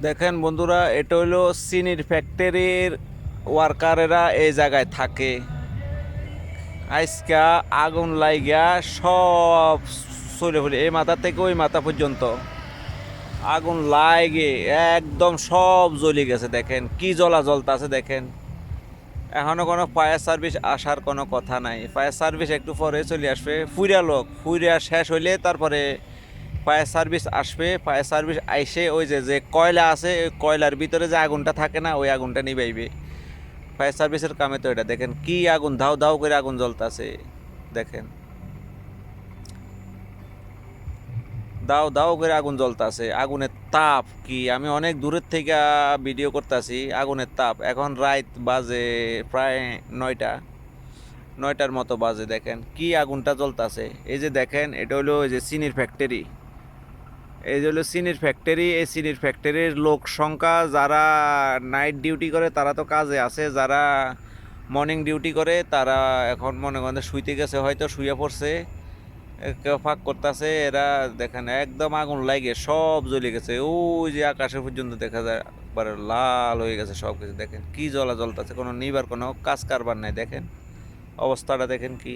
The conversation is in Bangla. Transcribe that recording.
দেখেন বন্ধুরা, এটা হলো চিনির ফ্যাক্টরির ওয়ার্কারেরা এই জায়গায় থাকে। আজকা আগুন লাইগা সব চলে ফেলে, এই মাথা থেকে ওই মাথা পর্যন্ত আগুন লাগে একদম সব জ্বলে গেছে। দেখেন কি জ্বলা জ্বলতাছে দেখেন। এখনো কোনো ফায়ার সার্ভিস আসার কোনো কথা নাই। ফায়ার সার্ভিস একটু পরে চলে আসবে, ফুইরা লোক ফুইরা শেষ হইলে তারপরে ফায়ার সার্ভিস আসবে। ফায়ার সার্ভিস আইসে ওই যে যে কয়লা আছে, ওই কয়লার ভিতরে যে আগুনটা থাকে না, ওই আগুনটা নিবাইবে। ফায়ার সার্ভিসের কামে তো এটা। দেখেন কি আগুন, ধাউ ধাউ করে আগুন জ্বলতাছে। দেখেন দাও দাও করে আগুন জ্বলতাছে। আগুনের তাপ কি, আমি অনেক দূরের থেকে ভিডিও করতেছি। আগুনের তাপ এখন রাত বাজে প্রায় 9টার মতো বাজে। দেখেন কি আগুনটা জ্বলতাছে। এই যে দেখেন, এটা হলো ওই যে চিনির ফ্যাক্টরি। এই যে হলো চিনির ফ্যাক্টরি। এই চিনির ফ্যাক্টরির লোক সংখ্যা, যারা নাইট ডিউটি করে তারা তো কাজে আছে, যারা মর্নিং ডিউটি করে তারা এখন মনে করেন শুইতে গেছে, হয়তো শুয়ে পড়ছে, কেউ ফাঁক করতেছে। এরা দেখেন একদম আগুন লাগে সব জ্বলে গেছে। ওই যে আকাশে পর্যন্ত দেখা যায় একবারে লাল হয়ে গেছে সব কিছু। দেখেন কি জ্বলা জ্বলতেছে, কোনো নিবার কোনো কাজ কারবার নাই। দেখেন অবস্থাটা দেখেন কি।